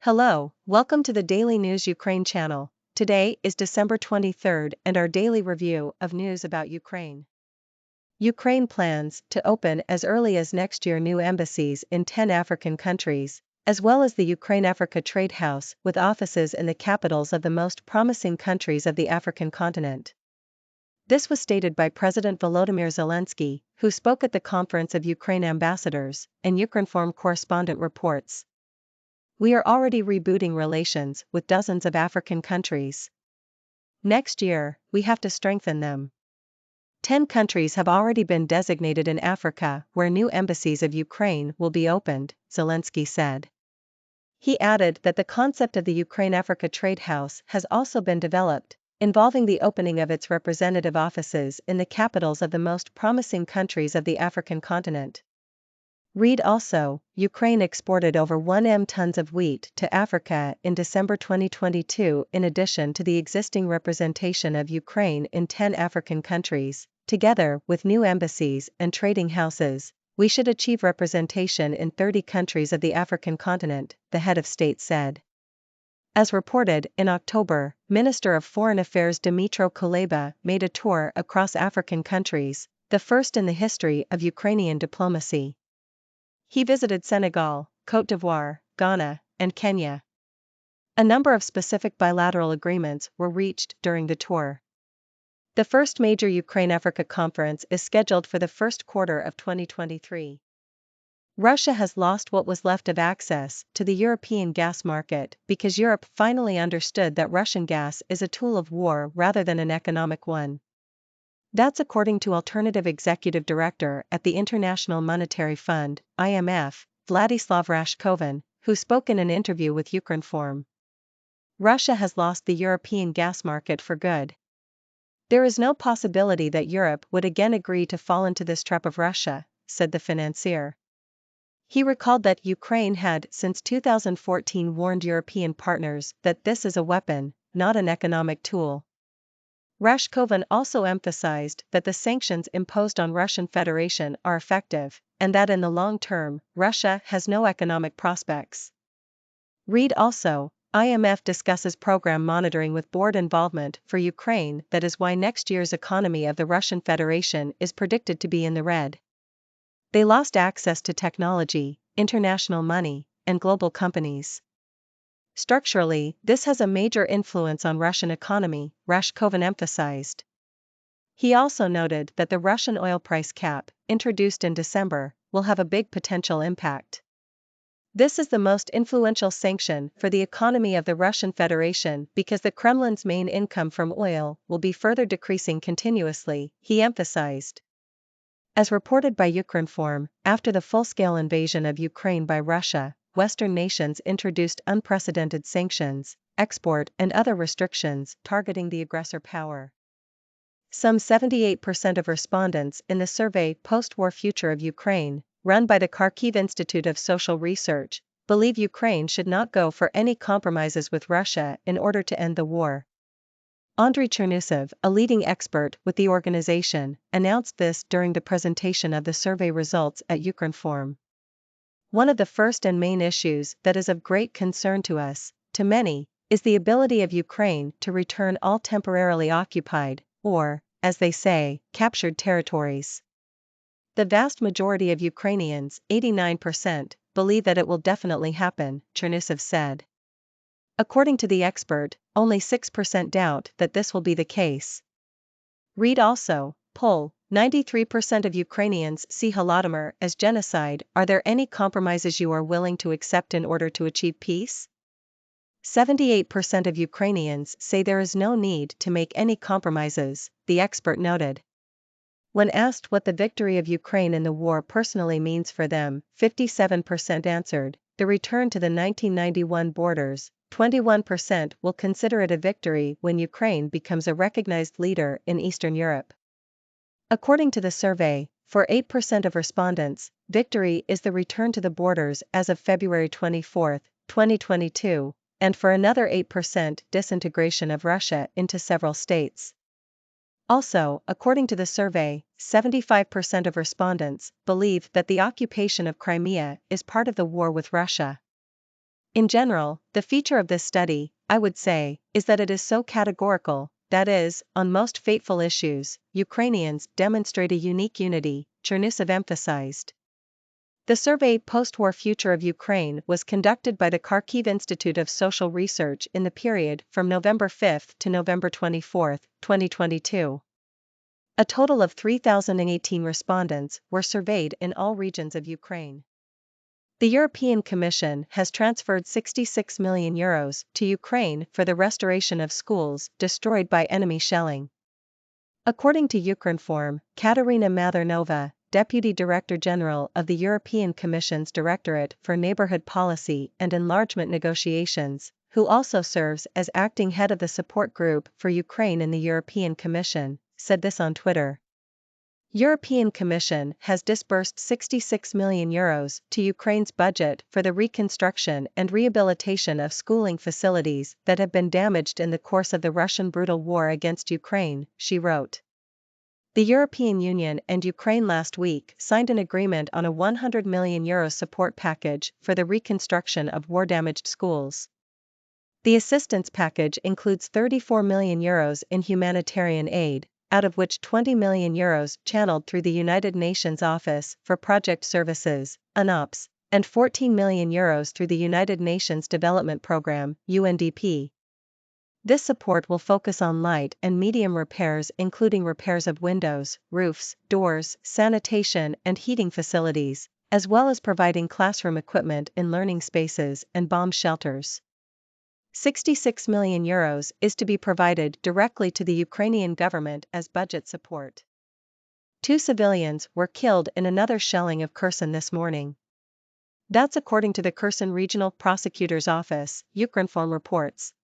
Hello, welcome to the Daily News Ukraine channel. Today is December 23rd and our daily review of news about Ukraine. Ukraine plans to open as early as next year new embassies in 10 African countries, as well as the Ukraine-Africa Trade House with offices in the capitals of the most promising countries of the African continent. This was stated by President Volodymyr Zelensky, who spoke at the Conference of Ukraine Ambassadors, and Ukrinform correspondent reports. We are already rebooting relations with dozens of African countries. Next year, we have to strengthen them. 10 countries have already been designated in Africa where new embassies of Ukraine will be opened, Zelensky said. He added that the concept of the Ukraine-Africa Trade House has also been developed, involving the opening of its representative offices in the capitals of the most promising countries of the African continent. Read also, Ukraine exported over 1 tons of wheat to Africa in December 2022. In addition to the existing representation of Ukraine in 10 African countries, together with new embassies and trading houses, we should achieve representation in 30 countries of the African continent, the head of state said. As reported, in October, Minister of Foreign Affairs Dmytro Kuleba made a tour across African countries, the first in the history of Ukrainian diplomacy. He visited Senegal, Côte d'Ivoire, Ghana, and Kenya. A number of specific bilateral agreements were reached during the tour. The first major Ukraine-Africa conference is scheduled for the first quarter of 2023. Russia has lost what was left of access to the European gas market because Europe finally understood that Russian gas is a tool of war rather than an economic one. That's according to Alternative Executive Director at the International Monetary Fund, IMF, Vladislav Rashkovin, who spoke in an interview with Ukrinform. Russia has lost the European gas market for good. There is no possibility that Europe would again agree to fall into this trap of Russia, said the financier. He recalled that Ukraine had since 2014 warned European partners that this is a weapon, not an economic tool. Rashkovin also emphasized that the sanctions imposed on Russian Federation are effective, and that in the long term, Russia has no economic prospects. Read also, IMF discusses program monitoring with board involvement for Ukraine. That is why next year's economy of the Russian Federation is predicted to be in the red. They lost access to technology, international money, and global companies. Structurally, this has a major influence on Russian economy, Rashkovin emphasized. He also noted that the Russian oil price cap, introduced in December, will have a big potential impact. This is the most influential sanction for the economy of the Russian Federation because the Kremlin's main income from oil will be further decreasing continuously, he emphasized. As reported by Ukrinform, after the full-scale invasion of Ukraine by Russia, Western nations introduced unprecedented sanctions, export and other restrictions targeting the aggressor power. Some 78% of respondents in the survey Post-War Future of Ukraine, run by the Kharkiv Institute of Social Research, believe Ukraine should not go for any compromises with Russia in order to end the war. Andriy Chernusov, a leading expert with the organization, announced this during the presentation of the survey results at Ukrinform. One of the first and main issues that is of great concern to us, to many, is the ability of Ukraine to return all temporarily occupied, or, as they say, captured territories. The vast majority of Ukrainians, 89%, believe that it will definitely happen, Chernusov said. According to the expert, only 6% doubt that this will be the case. Read also, poll, 93% of Ukrainians see Holodomor as genocide. Are there any compromises you are willing to accept in order to achieve peace? 78% of Ukrainians say there is no need to make any compromises, the expert noted. When asked what the victory of Ukraine in the war personally means for them, 57% answered, the return to the 1991 borders. 21% will consider it a victory when Ukraine becomes a recognized leader in Eastern Europe. According to the survey, for 8% of respondents, victory is the return to the borders as of February 24, 2022, and for another 8% disintegration of Russia into several states. Also, according to the survey, 75% of respondents believe that the occupation of Crimea is part of the war with Russia. In general, the feature of this study, I would say, is that it is so categorical, that is, on most fateful issues, Ukrainians demonstrate a unique unity, Chernusev emphasized. The survey Post-War Future of Ukraine was conducted by the Kharkiv Institute of Social Research in the period from November 5 to November 24, 2022. A total of 3,018 respondents were surveyed in all regions of Ukraine. The European Commission has transferred €66 million to Ukraine for the restoration of schools destroyed by enemy shelling. According to Ukrinform, Katerina Mathernova, Deputy Director General of the European Commission's Directorate for Neighborhood Policy and Enlargement Negotiations, who also serves as acting head of the support group for Ukraine in the European Commission, said this on Twitter. European Commission has disbursed €66 million to Ukraine's budget for the reconstruction and rehabilitation of schooling facilities that have been damaged in the course of the Russian brutal war against Ukraine, she wrote. The European Union and Ukraine last week signed an agreement on a €100 million support package for the reconstruction of war-damaged schools. The assistance package includes €34 million in humanitarian aid, out of which €20 million channeled through the United Nations Office for Project Services, UNOPS, and €14 million through the United Nations Development Programme, UNDP. This support will focus on light and medium repairs, including repairs of windows, roofs, doors, sanitation and heating facilities, as well as providing classroom equipment in learning spaces and bomb shelters. €66 million is to be provided directly to the Ukrainian government as budget support. 2 civilians were killed in another shelling of Kherson this morning. That's according to the Kherson Regional Prosecutor's Office, Ukrinform reports.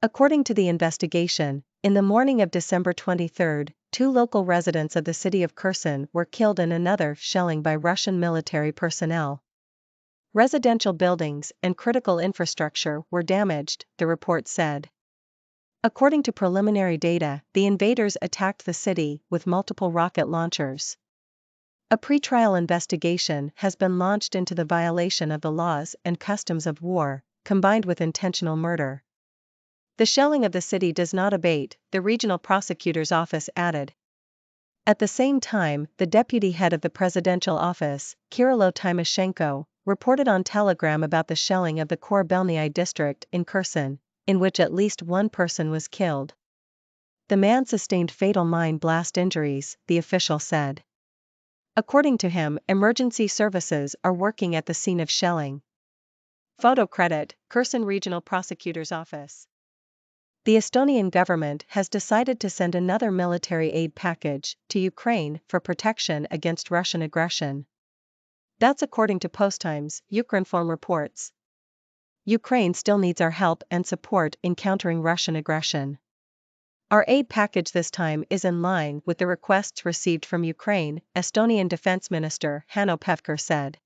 According to the investigation, in the morning of December 23, 2 local residents of the city of Kherson were killed in another shelling by Russian military personnel. Residential buildings and critical infrastructure were damaged, the report said. According to preliminary data, the invaders attacked the city with multiple rocket launchers. A pretrial investigation has been launched into the violation of the laws and customs of war, combined with intentional murder. The shelling of the city does not abate, the regional prosecutor's office added. At the same time, the deputy head of the presidential office, Kirilo Tymoshenko, reported on Telegram about the shelling of the Korabelnyi district in Kherson, in which at least 1 person was killed. The man sustained fatal mine blast injuries, the official said. According to him, emergency services are working at the scene of shelling. Photo credit, Kherson Regional Prosecutor's Office. The Estonian government has decided to send another military aid package to Ukraine for protection against Russian aggression. That's according to Posttimes, Ukrinform reports. Ukraine still needs our help and support in countering Russian aggression. Our aid package this time is in line with the requests received from Ukraine, Estonian Defense Minister Hanno Pevkur said.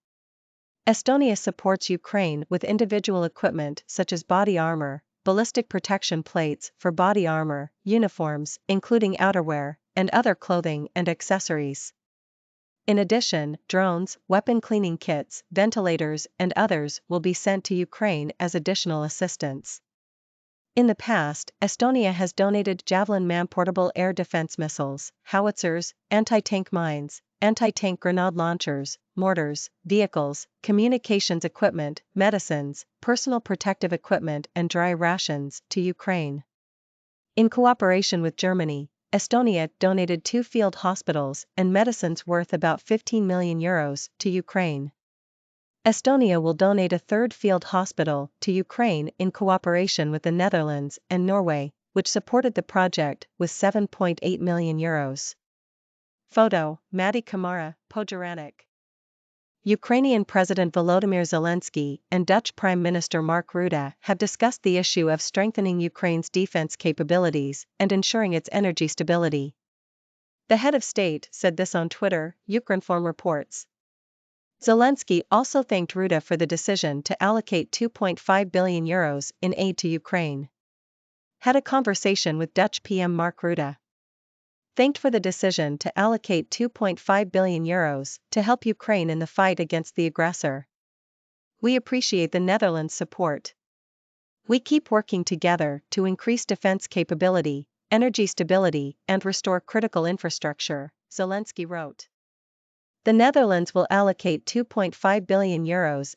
Estonia supports Ukraine with individual equipment such as body armor, ballistic protection plates for body armor, uniforms, including outerwear, and other clothing and accessories. In addition, drones, weapon cleaning kits, ventilators, and others will be sent to Ukraine as additional assistance. In the past, Estonia has donated Javelin man-portable air defense missiles, howitzers, anti-tank mines, anti-tank grenade launchers, mortars, vehicles, communications equipment, medicines, personal protective equipment and dry rations to Ukraine. In cooperation with Germany, Estonia donated 2 field hospitals and medicines worth about €15 million to Ukraine. Estonia will donate a 3rd field hospital to Ukraine in cooperation with the Netherlands and Norway, which supported the project with €7.8 million. Photo, Matti Kamara, Podgoranic. Ukrainian President Volodymyr Zelensky and Dutch Prime Minister Mark Rutte have discussed the issue of strengthening Ukraine's defense capabilities and ensuring its energy stability. The head of state said this on Twitter, Ukrinform reports. Zelensky also thanked Rutte for the decision to allocate €2.5 billion in aid to Ukraine. Had a conversation with Dutch PM Mark Rutte. Thanked for the decision to allocate €2.5 billion to help Ukraine in the fight against the aggressor. We appreciate the Netherlands' support. We keep working together to increase defense capability, energy stability, and restore critical infrastructure, Zelensky wrote. The Netherlands will allocate €2.5 billion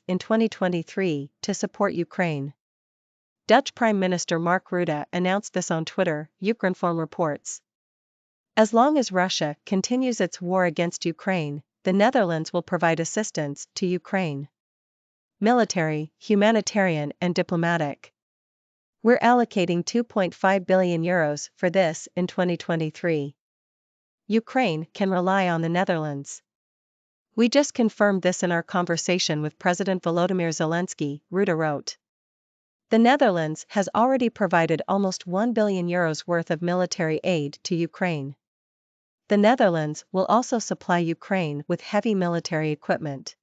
in 2023 to support Ukraine. Dutch Prime Minister Mark Rutte announced this on Twitter, Ukrinform reports. As long as Russia continues its war against Ukraine, the Netherlands will provide assistance to Ukraine. Military, humanitarian, and diplomatic. We're allocating €2.5 billion for this in 2023. Ukraine can rely on the Netherlands. We just confirmed this in our conversation with President Volodymyr Zelensky, Rutte wrote. The Netherlands has already provided almost €1 billion worth of military aid to Ukraine. The Netherlands will also supply Ukraine with heavy military equipment.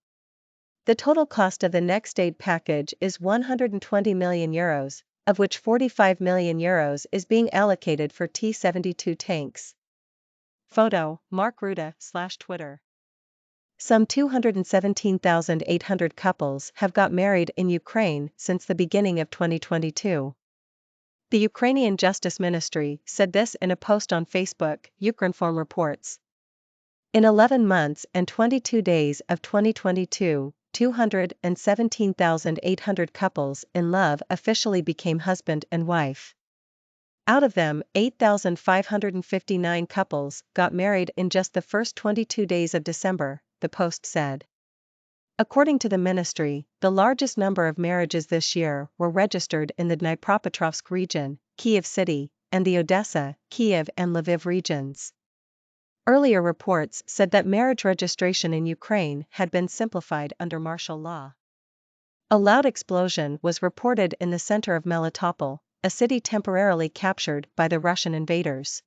The total cost of the next aid package is €120 million, of which €45 million is being allocated for T-72 tanks. Photo, Mark Rutte/Twitter. Some 217,800 couples have got married in Ukraine since the beginning of 2022. The Ukrainian Justice Ministry said this in a post on Facebook, Ukrinform reports. In 11 months and 22 days of 2022, 217,800 couples in love officially became husband and wife. Out of them, 8,559 couples got married in just the first 22 days of December, the post said. According to the ministry, the largest number of marriages this year were registered in the Dnipropetrovsk region, Kyiv City, and the Odessa, Kyiv and Lviv regions. Earlier reports said that marriage registration in Ukraine had been simplified under martial law. A loud explosion was reported in the center of Melitopol, a city temporarily captured by the Russian invaders.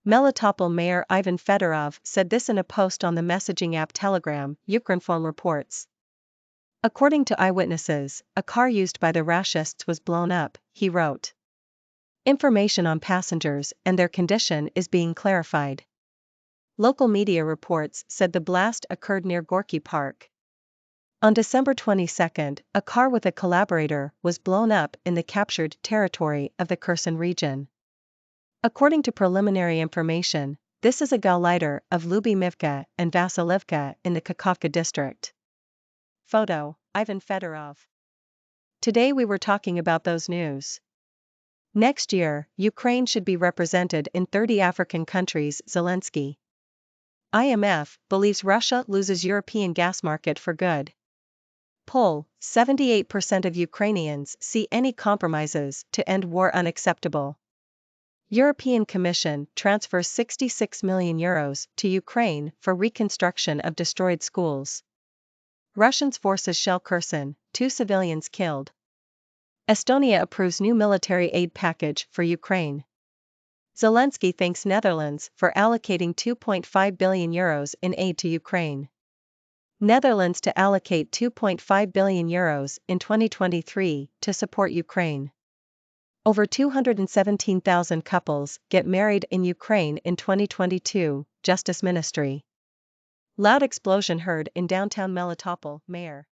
Melitopol Mayor Ivan Fedorov said this in a post on the messaging app Telegram, Ukrinform reports. According to eyewitnesses, a car used by the Rashists was blown up, he wrote. Information on passengers and their condition is being clarified. Local media reports said the blast occurred near Gorky Park. On December 22, a car with a collaborator was blown up in the captured territory of the Kherson region. According to preliminary information, this is a Gauleiter of Lubimivka and Vasilivka in the Kakhovka district. Photo, Ivan Fedorov. Today we were talking about those news. Next year, Ukraine should be represented in 30 African countries, Zelensky. IMF believes Russia loses European gas market for good. Poll, 78% of Ukrainians see any compromises to end war unacceptable. European Commission transfers €66 million to Ukraine for reconstruction of destroyed schools. Russian forces shell Kherson, 2 civilians killed. Estonia approves new military aid package for Ukraine. Zelensky thanks Netherlands for allocating €2.5 billion in aid to Ukraine. Netherlands to allocate €2.5 billion in 2023 to support Ukraine. Over 217,000 couples get married in Ukraine in 2022, Justice Ministry. Loud explosion heard in downtown Melitopol, Mayor.